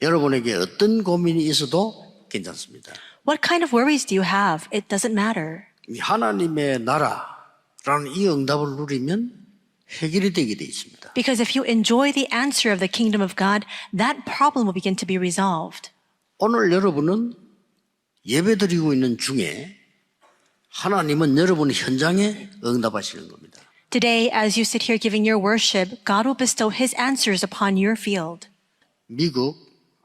여러분에게 어떤 고민이 있어도 괜찮습니다. What kind of worries do you have? It doesn't matter. 이 하나님의 나라라는 이 응답을 누리면 해결이 되게 돼 있습니다. Because if you enjoy the answer of the kingdom of God, that problem will begin to be resolved. 오늘 여러분은 예배드리고 있는 중에 하나님은 여러분 현장에 응답하시는 겁니다. Today, as you sit here giving your worship, God will bestow His answers upon your field. 미국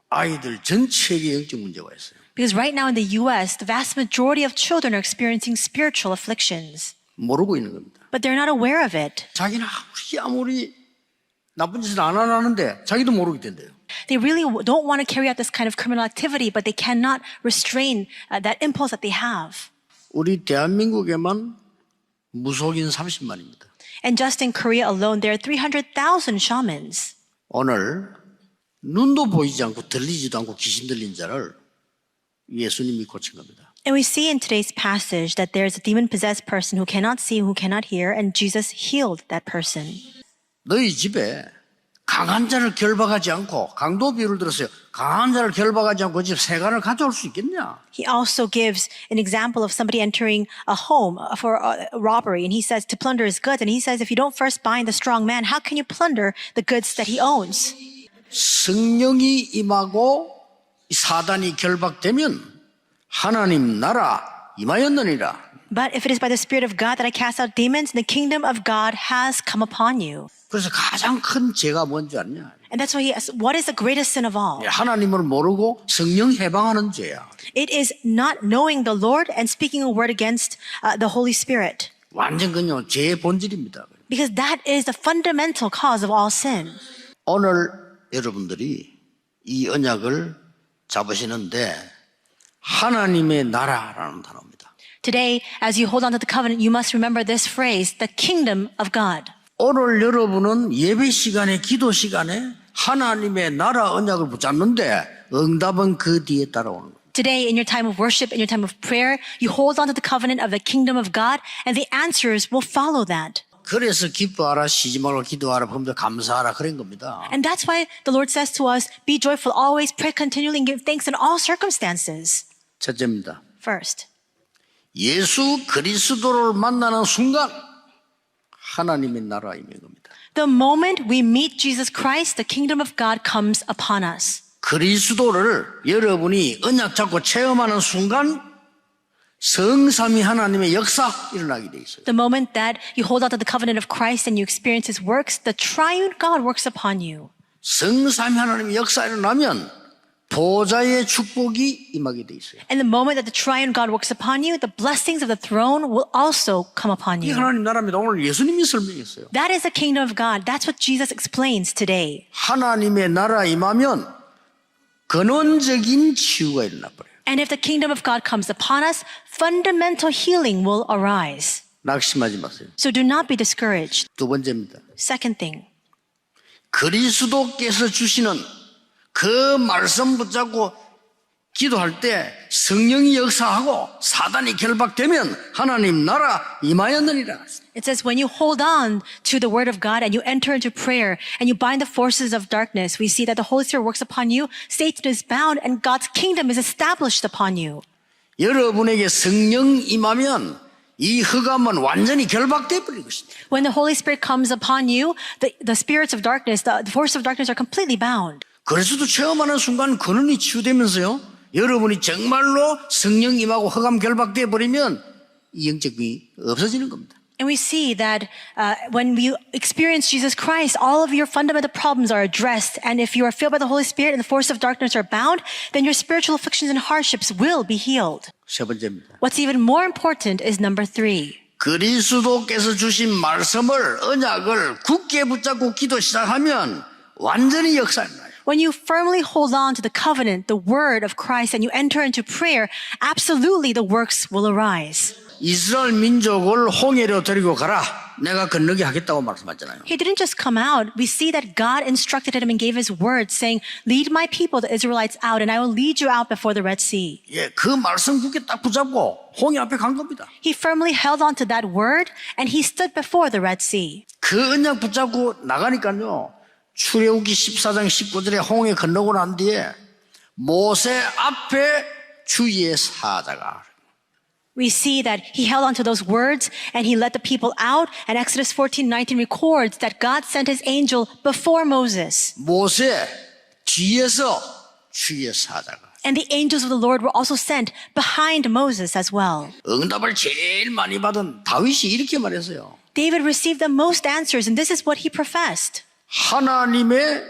아이들 전체에게 영적 문제가 있어요. Because right now in the U.S., the vast majority of children are experiencing spiritual afflictions. 모르고 있는 겁니다. But they're not aware of it. 자기는 아무리 나쁜 짓을 안 하는데 자기도 모르게 된대요. They really don't want to carry out this kind of criminal activity, but they cannot restrain that impulse that they have. 우리 대한민국에만 무속인 30만입니다. And just in Korea alone, there are 300,000 shamans. 오늘 눈도 보이지 않고 들리지도 않고 귀신 들린 자를 예수님이 고친 겁니다. And we see in today's passage that there is a demon-possessed person who cannot see, who cannot hear, and Jesus healed that person. 너희 집에 강한 자를 결박하지 않고 강도 비유를 들었어요. 강한 자를 결박하지 않고 집 세간을 가져올 수 있겠냐? He also gives an example of somebody entering a home for a robbery, and he says to plunder his goods. And he says, if you don't first bind the strong man, how can you plunder the goods that he owns? 성령이 임하고 사단이 결박되면 하나님 나라 임하였느니라. But if it is by the Spirit of God that I cast out demons, the kingdom of God has come upon you. 그래서 가장 큰 죄가 뭔지 아냐? And that's why he asks, what is the greatest sin of all? 하나님을 모르고 성령 해방하는 죄야. It is not knowing the Lord and speaking a word against the Holy Spirit. 완전 그냥 죄의 본질입니다. Because that is the fundamental cause of all sin. 오늘 여러분들이 이 언약을 잡으시는데 하나님의 나라라는 단어입니다. Today, as you hold on to the covenant, you must remember this phrase, the kingdom of God. 오늘 여러분은 예배 시간에 기도 시간에 하나님의 나라 언약을 붙잡는데 응답은 그 뒤에 따라오는 거예요. Today, in your time of worship, in your time of prayer, you hold on to the covenant of the kingdom of God, and the answers will follow that. 그래서 기뻐하라, 쉬지 말고 기도하라, 범죄 감사하라 그런 겁니다. And that's why the Lord says to us, be joyful always, pray continually, and give thanks in all circumstances. 첫째입니다. First, 예수 그리스도를 만나는 순간 하나님의 나라가 임한 겁니다. the moment we meet Jesus Christ, the kingdom of God comes upon us. 그리스도를 여러분이 언약 잡고 체험하는 순간 성삼위 하나님의 역사 일어나게 돼 있어요. The moment that you hold on to the covenant of Christ and you experience His works, the triune God works upon you. 성삼위 하나님의 역사 일어나면 보좌의 축복이 임하게 돼 있어요. And the moment that the triune God works upon you, the blessings of the throne will also come upon 이 you. 하나님 나라입니다. 오늘 예수님이 설명했어요. That is the kingdom of God. That's what Jesus explains today. 하나님의 나라 임하면 근원적인 치유가 일어나 버려요. And if the kingdom of God comes upon us, fundamental healing will arise. 낙심하지 마세요. So do not be discouraged. 두 번째입니다. Second thing, 그리스도께서 주시는 그 말씀 붙잡고 기도할 때 성령이 역사하고 사단이 결박되면 하나님 나라 임하였느니라. it says when you hold on to the word of God and you enter into prayer and you bind the forces of darkness, we see that the Holy Spirit works upon you, Satan is bound, and God's kingdom is established upon you. 여러분에게 성령 임하면 이 흑암은 완전히 결박돼 버린 것입니다. When the Holy Spirit comes upon you, the spirits of darkness, the forces of darkness are completely bound. 그리스도 체험하는 순간 근원이 치유되면서요. 여러분이 정말로 성령 임하고 흑암 결박돼 버리면 이 영적 병이 없어지는 겁니다. And we see that when we experience Jesus Christ, all of your fundamental problems are addressed. And if you are filled by the Holy Spirit and the forces of darkness are bound, then your spiritual afflictions and hardships will be healed. 세 번째입니다. What's even more important is number 3. 그리스도께서 주신 말씀을 언약을 굳게 붙잡고 기도 시작하면 완전히 역사입니다. When you firmly hold on to the covenant, the word of Christ, and you enter into prayer, absolutely the works will arise. 이스라엘 민족을 홍해로 데리고 가라. 내가 건너게 하겠다고 말씀하잖아요. He didn't just come out. We see that God instructed him and gave his word saying, lead my people, the Israelites, out, and I will lead you out before the Red Sea. 예, 그 말씀 굳게 딱 붙잡고 홍해 앞에 간 겁니다. He firmly held on to that word and he stood before the Red Sea. 그 언약 붙잡고 나가니까요. 출애굽기 14장 19절에 홍해 건너고 난 뒤에 모세 앞에 주의 사자가. We see that he held on to those words and he led the people out. And Exodus 14:19 records that God sent his angel before Moses. 모세 뒤에서 주의 사자가. And the angels of the Lord were also sent behind Moses as well. 응답을 제일 많이 받은 다윗이 이렇게 말했어요. David received the most answers, and this is what he professed. 하나님의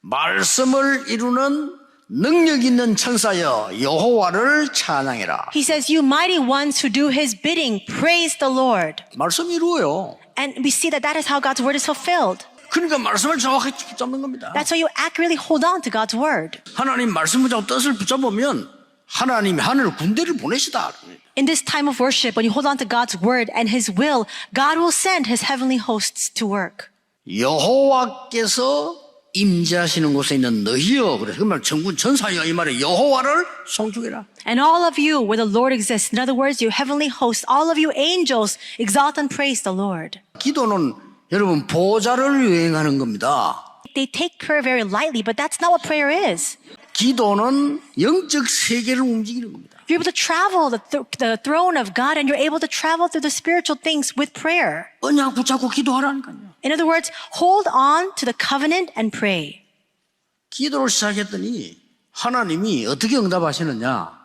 말씀을 이루는 능력 있는 천사여 여호와를 찬양해라. He says, "You mighty ones who do his bidding, praise the Lord." 말씀 이루어요. And we see that that is how God's word is fulfilled. 그러니까 말씀을 정확히 붙잡는 겁니다. That's why you accurately hold on to God's word. 하나님 말씀 붙잡고 뜻을 붙잡으면 하나님이 하늘 군대를 보내시다. In this time of worship, when you hold on to God's word and his will, God will send his heavenly hosts to work. 여호와께서 임재하시는 곳에 있는 너희여, 그래서 그 말 천군 천사여 이 말에 여호와를 송축해라. And all of you where the Lord exists, in other words, you heavenly hosts, all of you angels, exalt and praise the Lord. 기도는 여러분 보좌를 여행하는 겁니다. They take prayer very lightly, but that's not what prayer is. 기도는 영적 세계를 움직이는 겁니다. You're able to travel the throne of God, and you're able to travel through the spiritual things with prayer. 언약 붙잡고 기도하라니까요. In other words, hold on to the covenant and pray. 기도를 시작했더니 하나님이 어떻게 응답하시느냐?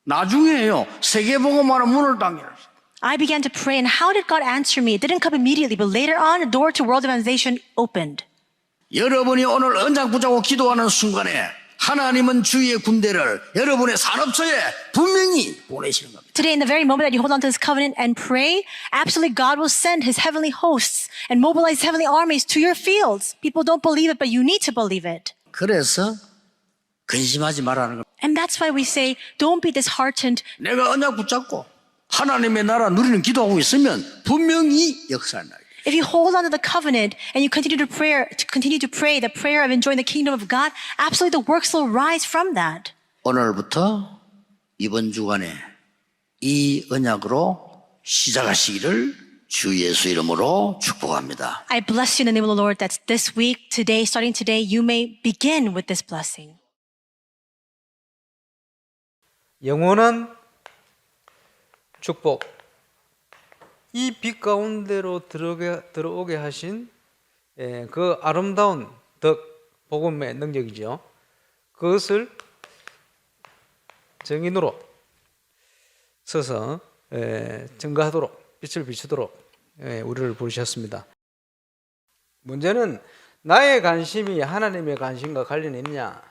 나중에요. 세계복음화는 문을 당겨놨어요. I began to pray, and how did God answer me? It didn't come immediately, but later on, the door to world evangelization opened. 여러분이 오늘 언약 붙잡고 기도하는 순간에 하나님은 주의 군대를 여러분의 산업처에 분명히 보내시는 겁니다. Today, in the very moment that you hold on to this covenant and pray, absolutely God will send his heavenly hosts and mobilize heavenly armies to your fields. People don't believe it, but you need to believe it. 그래서 근심하지 말라는 겁니다. And that's why we say, don't be disheartened. 내가 언약 붙잡고 하나님의 나라 누리는 기도하고 있으면 분명히 역사한다. If you hold on to the covenant and you continue to pray the prayer of enjoying the kingdom of God, absolutely the works will rise from that. 오늘부터 이번 주간에 이 언약으로 시작하시기를 주 예수 이름으로 축복합니다. I bless you in the name of the Lord that this week, today, starting today, you may begin with this blessing. 영원한 축복. 이 빛 가운데로 들어오게 하신 그 아름다운 덕, 복음의 능력이죠. 그것을 정인으로 서서 증거하도록, 빛을 비추도록 우리를 부르셨습니다. 문제는 나의 관심이 하나님의 관심과 관련이 있냐?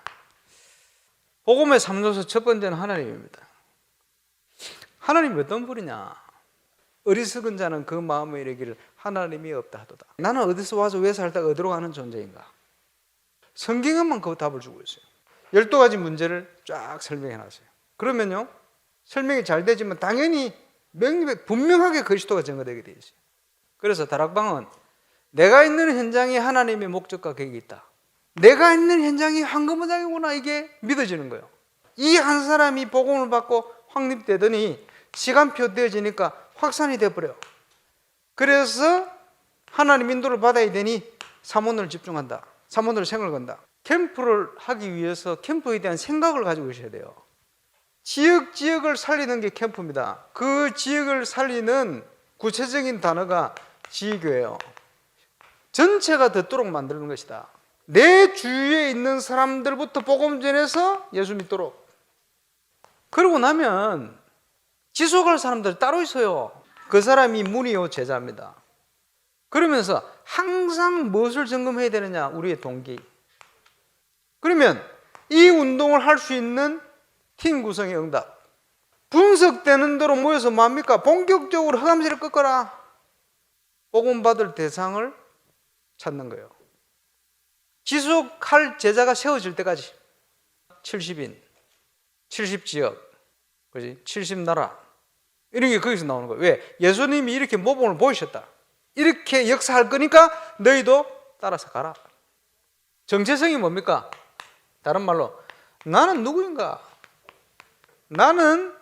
복음의 3요소 첫 번째는 하나님입니다. 하나님이 어떤 분이냐? 어리석은 자는 그 마음에 이르기를 하나님이 없다 하도다. 나는 어디서 와서 왜 살다가 어디로 가는 존재인가? 성경에만 그 답을 주고 있어요. 12가지 문제를 쫙 설명해 놨어요. 그러면요, 설명이 잘 되지만 당연히 분명하게 그리스도가 증거되게 되어 있어요. 그래서 다락방은 내가 있는 현장에 하나님의 목적과 계획이 있다. 내가 있는 현장이 황금무장이구나, 이게 믿어지는 거예요. 이 한 사람이 복음을 받고 확립되더니 시간표 되어지니까 확산이 되어버려요. 그래서 하나님 인도를 받아야 되니 사모를 집중한다. 사모를 생을 건다. 캠프를 하기 위해서 캠프에 대한 생각을 가지고 계셔야 돼요. 지역을 살리는 게 캠프입니다. 그 지역을 살리는 구체적인 단어가 지교예요. 전체가 듣도록 만드는 것이다. 내 주위에 있는 사람들부터 복음 전해서 예수 믿도록. 그러고 나면 지속할 사람들 따로 있어요. 그 사람이 문이요 제자입니다. 그러면서 항상 무엇을 점검해야 되느냐? 우리의 동기. 그러면 이 운동을 할 수 있는 팀 구성의 응답. 분석되는 대로 모여서 뭡니까? 본격적으로 흑암지를 꺾어라. 복음 받을 대상을 찾는 거예요. 지속할 제자가 세워질 때까지 70인, 70지역, 그지? 70나라 이런 게 거기서 나오는 거예요. 왜? 예수님이 이렇게 모범을 보이셨다. 이렇게 역사할 거니까 너희도 따라서 가라. 정체성이 뭡니까? 다른 말로 나는 누구인가? 나는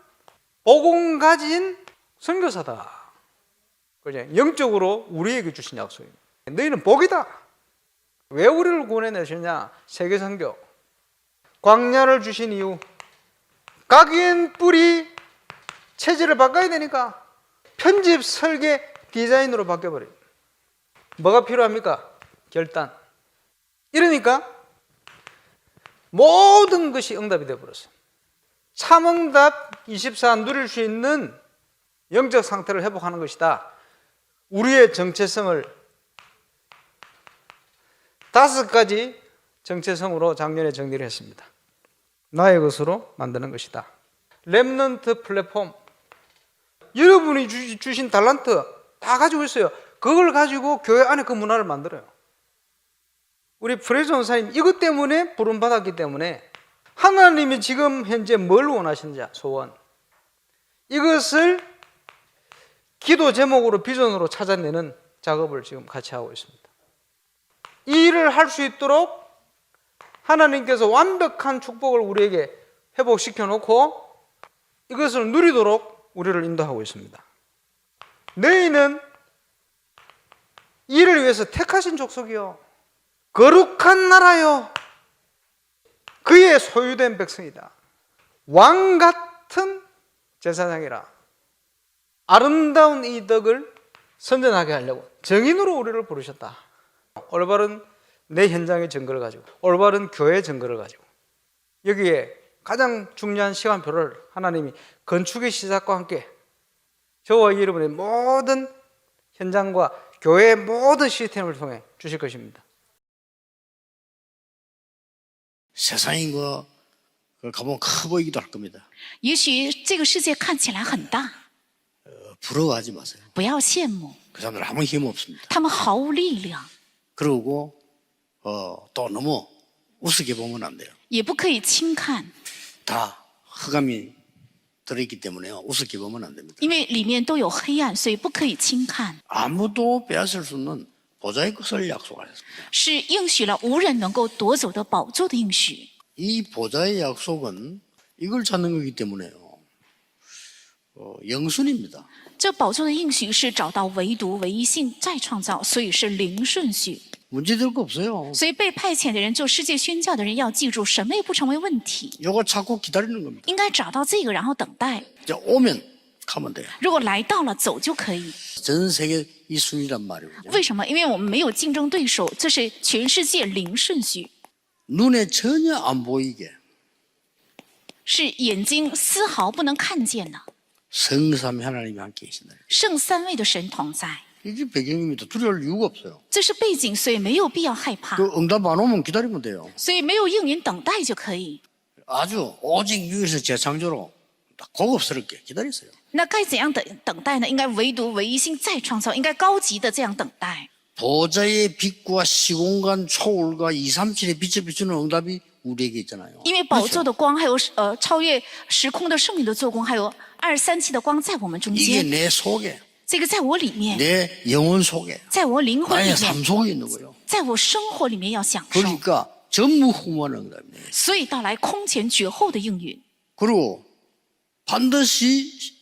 복음 가진 선교사다. 그죠? 영적으로 우리에게 주신 약속입니다. 너희는 복이다. 왜 우리를 구원해내셨냐? 세계선교. 광야를 주신 이유, 각인 뿌리 체질을 바꿔야 되니까 편집 설계 디자인으로 바뀌어버려요. 뭐가 필요합니까? 결단. 이러니까 모든 것이 응답이 되어버렸어요. 참응답 24 누릴 수 있는 영적 상태를 회복하는 것이다. 우리의 정체성을 5가지 정체성으로 작년에 정리를 했습니다. 나의 것으로 만드는 것이다. 렘넌트 플랫폼. 여러분이 주신 달란트 다 가지고 있어요. 그걸 가지고 교회 안에 그 문화를 만들어요. 우리 프레즈 원사님 이것 때문에 부름받았기 때문에 하나님이 지금 현재 뭘 원하시는지 소원, 이것을 기도 제목으로 비전으로 찾아내는 작업을 지금 같이 하고 있습니다. 이 일을 할 수 있도록 하나님께서 완벽한 축복을 우리에게 회복시켜 놓고 이것을 누리도록 우리를 인도하고 있습니다. 너희는 이를 위해서 택하신 족속이요, 거룩한 나라요, 그의 소유된 백성이다. 왕 같은 제사장이라. 아름다운 이 덕을 선전하게 하려고 정인으로 우리를 부르셨다. 올바른 내 현장의 증거를 가지고, 올바른 교회의 증거를 가지고, 여기에 가장 중요한 시간표를 하나님이 건축의 시작과 함께 저와 여러분의 모든 현장과 교회의 모든 시스템을 통해 주실 것입니다. 세상인 거 가보면 커 보이기도 할 겁니다. 也许这个世界看起来很大， 부러워하지 마세요. 不要羡慕， 그 사람들 아무 힘 없습니다. 他们毫无力量， 그러고 또 너무 우습게 보면 안 돼요. 也不可以轻看， 다 흑암이 들어있기 때문에요. 우습게 보면 안 됩니다. 因为里面都有黑暗，所以不可以轻看。 아무도 빼앗을 수 없는 보좌의 것을 약속하셨습니다. 是应许了无人能够夺走的宝座的应许。 이 보좌의 약속은 이걸 찾는 거기 때문에요. 영순입니다. 这宝座的应许是找到唯独唯一性再创造，所以是零顺序。 문제될 거 없어요. 所以被派遣的人做世界宣教的人要记住，什么也不成为问题， 이거 찾고 기다리는 겁니다. 应该找到这个，然后等待。 이제 오면 가면 돼요. 如果来到了，走就可以。 전 세계 이 순위란 말이에요. 为什么？因为我们没有竞争对手，这是全世界零顺序， 눈에 전혀 안 보이게 是眼睛丝毫不能看见的。 성삼위 하나님이 함께 계신다. 圣三位的神同在， 이게 배경입니다. 두려울 이유가 없어요. 这是背景，所以没有必要害怕， 그 응답 안 오면 기다리면 돼요. 所以没有应允，等待就可以。 아주 오직 위에서 재창조로 고급스럽게 기다리세요. 那该怎样等待呢？应该唯独唯一性再创造，应该高级的这样等待。 보좌의 빛과 시공간 초월과 237의 빛을 비추는 응답이 우리에게 있잖아요. 因为宝座的光，还有超越时空的圣灵的做工，还有237的光在我们中 이게 间。 내 속에, 这个在我里面， 내 영혼 속에, 在我灵魂里 나의 삶 面， 속에 있는 거예요. 在我生活里面要享受。 그러니까 전무후무한 응답이에요. 所以到来空前绝后的应允， 그리고 반드시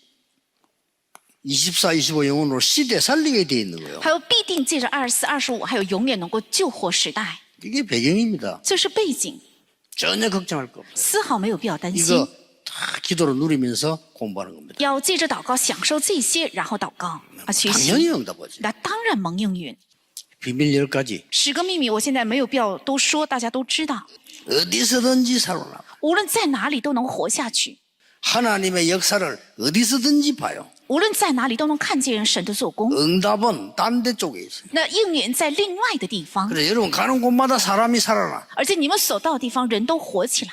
24, 25 영혼으로 시대 살리게 돼 있는 거예요. 还有必定借着24、25，还有永远能够救活时代， 이게 배경입니다. 这是背景， 전혀 걱정할 거 없어요. 丝毫没有必要担心。 이거 다 기도로 누리면서 공부하는 겁니다. 要借着祷告享受这些，然后祷告学习， 당연히 응답하지. 那当然蒙应允。 비밀 10가지. 10个秘密，我现在没有必要都说，大家都知道。 어디서든지 살아나. 无论在哪里都能活下去， 하나님의 역사를 어디서든지 봐요. 无论在哪里都能看见神的做工。 응답은 딴 데 쪽에 있어요. 那应允在另外的地方， 그래서 여러분 가는 곳마다 사람이 살아나. 而且你们所到的地方人都活起来。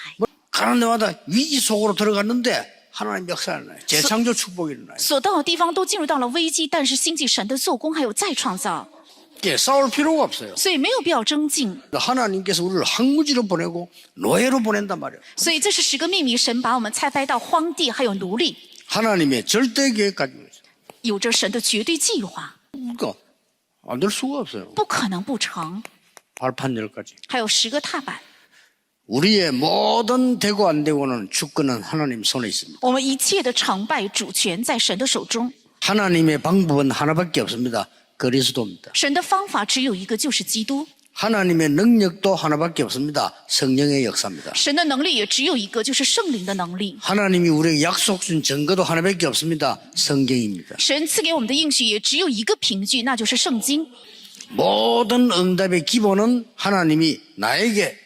가는 데마다 위기 속으로 들어갔는데 하나님 역사 일어나요. 재창조 축복이 일어나요. 所到的地方都进入到了危机，但是兴起神的做工，还有再创造， 이게 싸울 필요가 없어요. 所以没有必要争竞。 하나님께서 우리를 황무지로 보내고 노예로 보낸단 말이에요. 所以这是10个秘密，神把我们拆开到荒地，还有奴隶， 하나님의 절대 계획 가지고 있어요. 有着神的绝对计划， 그러니까 안 될 수가 없어요. 不可能不成。 발판 10가지. 还有10个踏板， 우리의 모든 되고 안 되고는 주권은 하나님 손에 있습니다. 我们一切的成败主权在神的手中。 하나님의 방법은 하나밖에 없습니다. 그리스도입니다. 神的方法只有一个，就是基督。 하나님의 능력도 하나밖에 없습니다. 성령의 역사입니다. 神的能力也只有一个，就是圣灵的能力。 하나님이 우리에게 약속 준 증거도 하나밖에 없습니다. 성경입니다. 神赐给我们的应许也只有一个凭据，那就是圣经。 모든 응답의 기본은 하나님이 나에게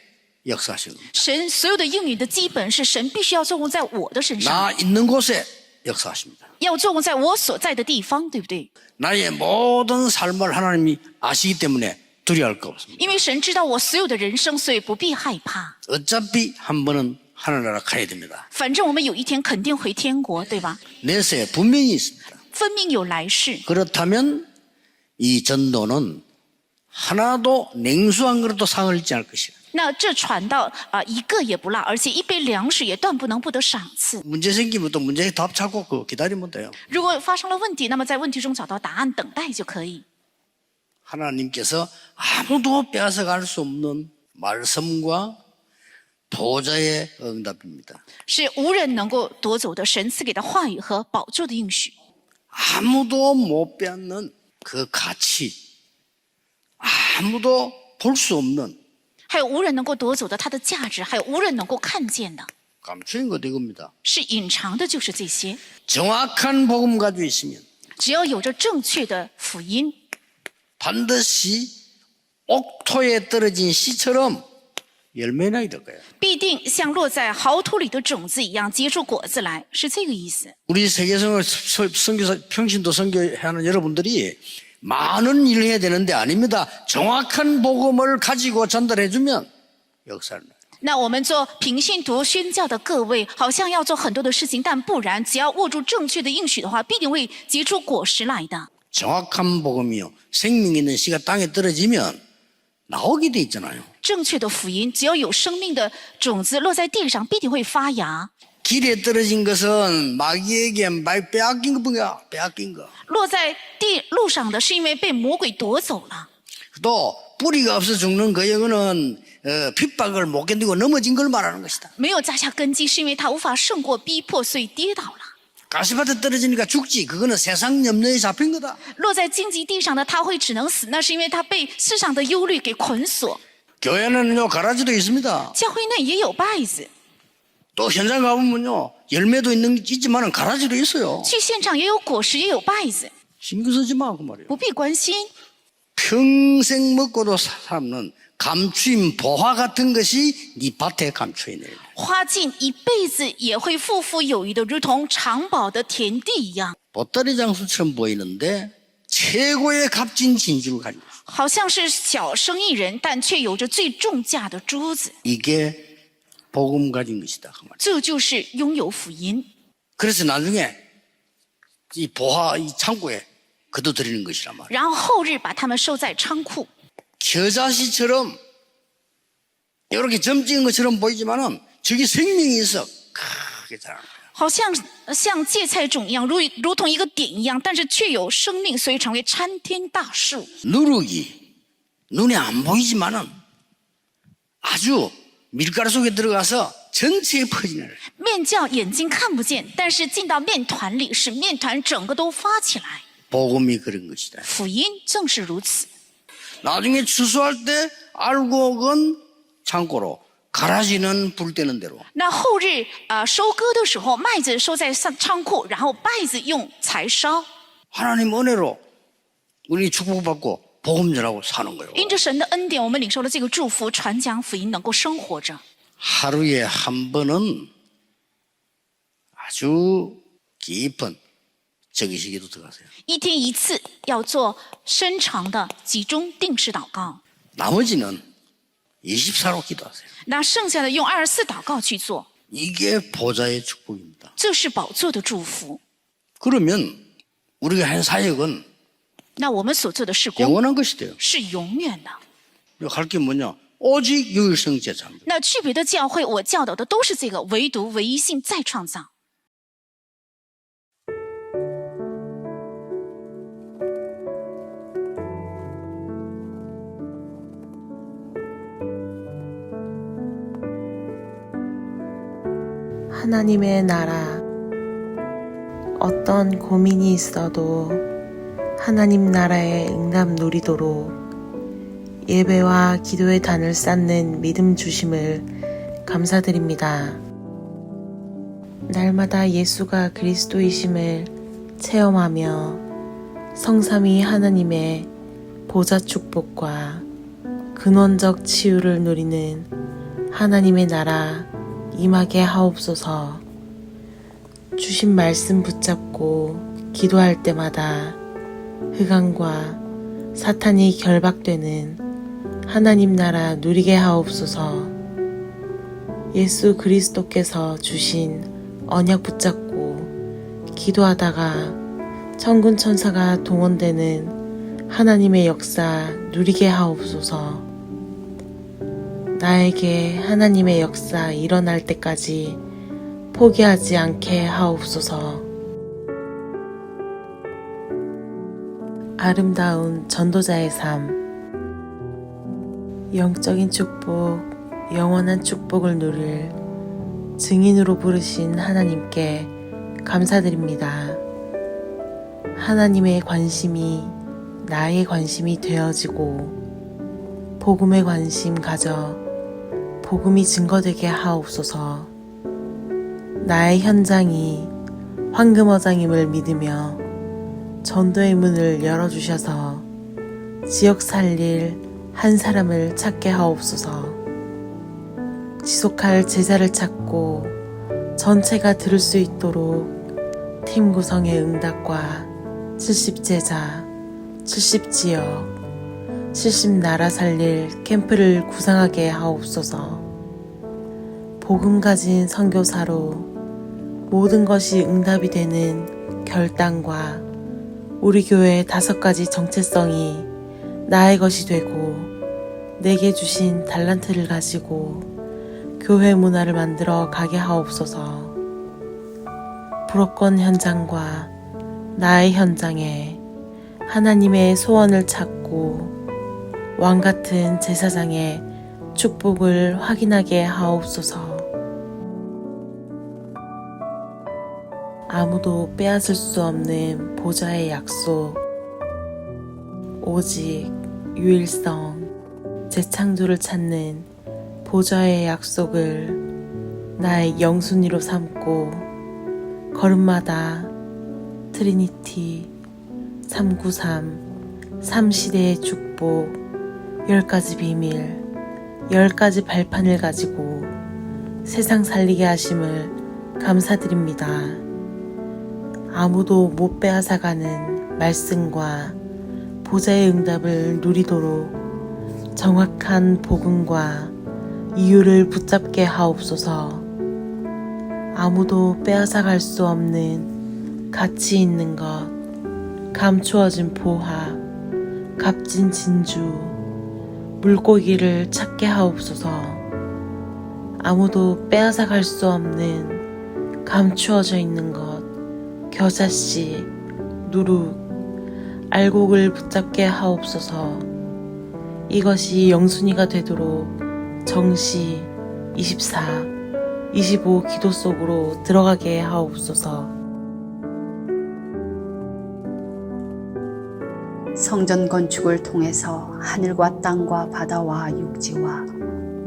역사하시는 겁니다. 神所有的应允的基本是神必须要作工在我的身上， 나 있는 곳에 역사하십니다. 要作工在我所在的地方，对不对？ 나의 모든 삶을 하나님이 아시기 때문에 두려워할 거 없습니다. 因为神知道我所有的人生，所以不必害怕。 어차피 한 번은 하늘나라 가야 됩니다. 反正我们有一天肯定回天国，对吧？ 내세에 분명히 있습니다. 分明有来世。 그렇다면 이 전도는 하나도 냉수한 그릇도 상을 잊지 않을 것이다. 那这传道一个也不落，而且一杯凉水也断不能不得赏赐。 문제 생기면 또 문제에 답 찾고 그거 기다리면 돼요. 如果发生了问题，那么在问题中找到答案，等待就可以。 하나님께서 아무도 빼앗아갈 수 없는 말씀과 보좌의 응답입니다. 是无人能够夺走的神赐给的话语和宝座的应许， 아무도 못 빼앗는 그 가치, 아무도 볼 수 없는 还有无人能够夺走的它的价值，还有无人能够看见的， 감추인 것 이겁니다. 是隐藏的，就是这些。 정확한 복음 가지고 있으면 只要有着正确的福音， 반드시 옥토에 떨어진 씨처럼 열매나 될 거예요. 必定像落在壕土里的种子一样结出果子来，是这个意思。 우리 세계성을 선교사 평신도 선교하는 여러분들이 많은 일을 해야 되는데 아닙니다. 정확한 복음을 가지고 전달해주면 역사를 내요. 那我们做平信徒宣教的各位，好像要做很多的事情，但不然，只要握住正确的应许的话，必定会结出果实来的。 정확한 복음이요. 생명 있는 씨가 땅에 떨어지면 나오게 돼 있잖아요. 正确的福音，只要有生命的种子落在地上，必定会发芽。 길에 떨어진 것은 마귀에게 빼앗긴 거야. 빼앗긴 거. 落在地路上的是因为被魔鬼夺走了。 또 뿌리가 없어 죽는 그 영혼은 핍박을 못 견디고 넘어진 걸 말하는 것이다. 没有扎下根基，是因为他无法胜过逼迫，所以跌倒了。 가시밭에 떨어지니까 죽지. 그거는 세상 염려에 잡힌 거다. 落在荆棘地上的他会只能死，那是因为他被世上的忧虑给捆锁。 교회는요 가라지도 있습니다. 教会内也有稗子， 또 현장 가보면요 열매도 있지만은 가라지도 있어요. 去现场也有果实，也有稗子， 신경 쓰지 마 그 말이에요. 不必关心。 평생 먹고도 삶는 감추인 보화 같은 것이 네 밭에 감추인 일. 花尽一辈子也会富富有余的，如同长保的田地一样， 보따리 장수처럼 보이는데 최고의 값진 진주를 가지고 있어요. 好像是小生意人，但却有着最重价的珠子。 이게 복음 가진 것이다 그 말. 这就是拥有福音。 그래서 나중에 이 보화 이 창고에 거둬들이는 것이란 말이에요. 然后后日把他们收在仓库， 겨자씨처럼 이렇게 점 찍은 것처럼 보이지만은 저기 생명이 있어 크게 자라는 거예요. 好像芥菜种一样，如同一个点一样，但是却有生命，所以成为参天大树。 누룩이 눈에 안 보이지만은 아주 밀가루 속에 들어가서 전체에 퍼지는 거예요. 面酵眼睛看不见，但是进到面团里，使面团整个都发起来。 복음이 그런 것이다. 福音正是如此。 나중에 추수할 때 알곡은 창고로 가라지는 불 때는 대로 那后日收割的时候，麦子收在仓库，然后稗子用柴烧。 하나님 은혜로 우리 축복받고 복음 전하고 사는 거예요. 因着神的恩典，我们领受了这个祝福，传讲福音，能够生活着。 하루에 한 번은 아주 깊은 정의식에도 들어가세요. 一天一次，要做深长的集中定时祷告。 나머지는 24로 기도하세요. 那剩下的用24祷告去做， 이게 보좌의 축복입니다. 这是宝座的祝福。 그러면 우리가 한 사역은 那我们所做的事工 영원한 것이 돼요. 是永远的。 할 게 뭐냐? 오직 유일성 제자입니다. 那去别的教会，我教导的都是这个，唯独唯一性再创造。 하나님의 나라. 어떤 고민이 있어도 하나님 나라의 응답 누리도록 예배와 기도의 단을 쌓는 믿음 주심을 감사드립니다. 날마다 예수가 그리스도이심을 체험하며 성삼위 하나님의 보좌 축복과 근원적 치유를 누리는 하나님의 나라 임하게 하옵소서. 주신 말씀 붙잡고 기도할 때마다 흑암과 사탄이 결박되는 하나님 나라 누리게 하옵소서. 예수 그리스도께서 주신 언약 붙잡고 기도하다가 천군 천사가 동원되는 하나님의 역사 누리게 하옵소서. 나에게 하나님의 역사 일어날 때까지 포기하지 않게 하옵소서. 아름다운 전도자의 삶. 영적인 축복, 영원한 축복을 누릴 증인으로 부르신 하나님께 감사드립니다. 하나님의 관심이 나의 관심이 되어지고 복음에 관심 가져 복음이 증거되게 하옵소서. 나의 현장이 황금어장임을 믿으며 전도의 문을 열어주셔서 지역 살릴 한 사람을 찾게 하옵소서. 지속할 제자를 찾고 전체가 들을 수 있도록 팀 구성의 응답과 70제자, 70지역, 70나라 살릴 캠프를 구상하게 하옵소서. 복음 가진 선교사로 모든 것이 응답이 되는 결단과 우리 교회의 5가지 정체성이 나의 것이 되고 내게 주신 달란트를 가지고 교회 문화를 만들어 가게 하옵소서. 불업권 현장과 나의 현장에 하나님의 소원을 찾고 왕같은 제사장의 축복을 확인하게 하옵소서. 아무도 빼앗을 수 없는 보좌의 약속, 오직 유일성, 재창조를 찾는 보좌의 약속을 나의 영순위로 삼고 걸음마다 트리니티, 393, 3시대의 축복, 10가지 비밀, 10가지 발판을 가지고 세상 살리게 하심을 감사드립니다. 아무도 못 빼앗아가는 말씀과 보좌의 응답을 누리도록 정확한 복음과 이유를 붙잡게 하옵소서. 아무도 빼앗아갈 수 없는 가치 있는 것, 감추어진 보화, 값진 진주, 물고기를 찾게 하옵소서. 아무도 빼앗아갈 수 없는 감추어져 있는 것, 겨자씨, 누룩, 알곡을 붙잡게 하옵소서. 이것이 영순이가 되도록 정시 24, 25 기도 속으로 들어가게 하옵소서. 성전 건축을 통해서 하늘과 땅과 바다와 육지와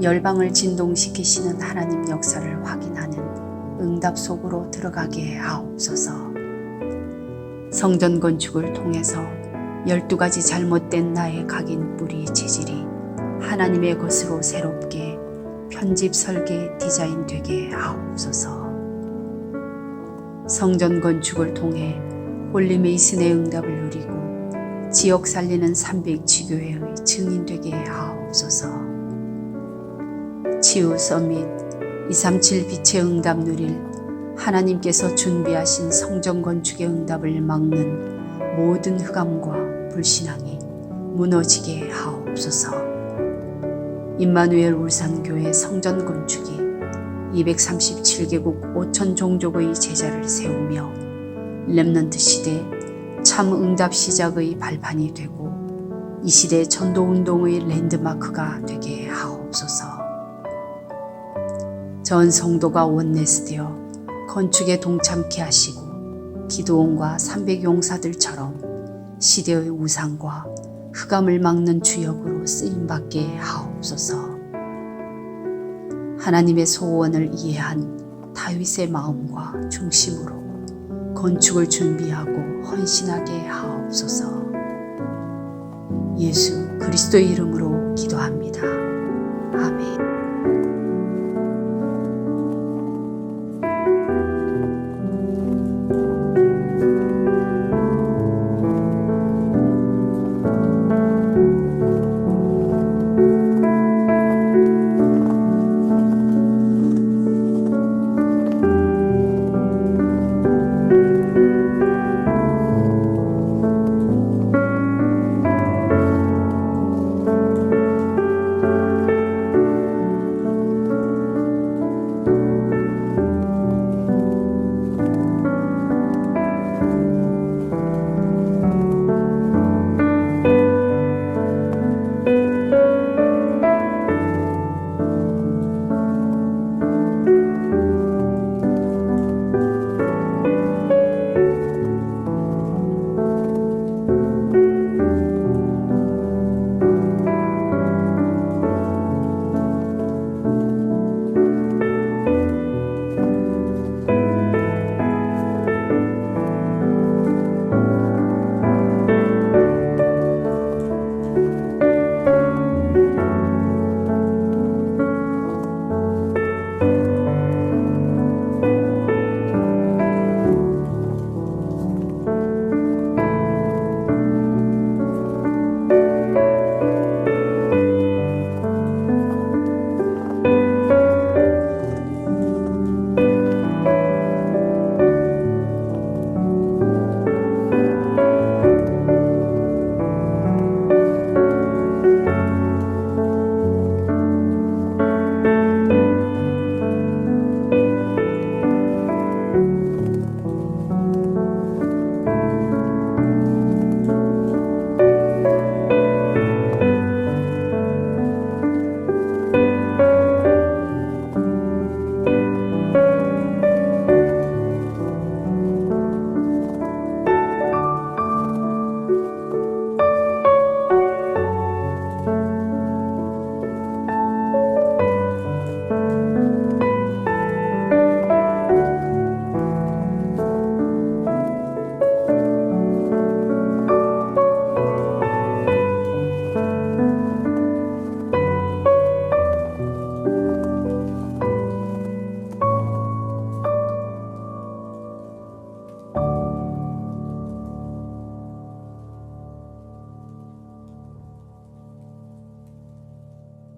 열방을 진동시키시는 하나님 역사를 확인하는 응답 속으로 들어가게 하옵소서. 성전 건축을 통해서 12가지 잘못된 나의 각인 뿌리 체질이 하나님의 것으로 새롭게 편집 설계 디자인 되게 하옵소서. 성전 건축을 통해 홀리메이슨의 응답을 누리고 지역 살리는 300지교회의 증인 되게 하옵소서. 치유 서밋 237 빛의 응답 누릴 하나님께서 준비하신 성전 건축의 응답을 막는 모든 흑암과 불신앙이 무너지게 하옵소서. 임마누엘 울산교회 성전 건축이 237개국 5천 종족의 제자를 세우며 렘넌트 시대 참 응답 시작의 발판이 되고 이 시대 전도운동의 랜드마크가 되게 하옵소서. 전 성도가 원내스되어 건축에 동참케 하시고 기도원과 300용사들처럼 시대의 우상과 흑암을 막는 주역으로 쓰임받게 하옵소서. 하나님의 소원을 이해한 다윗의 마음과 중심으로 건축을 준비하고 헌신하게 하옵소서. 예수 그리스도의 이름으로 기도합니다. 아멘.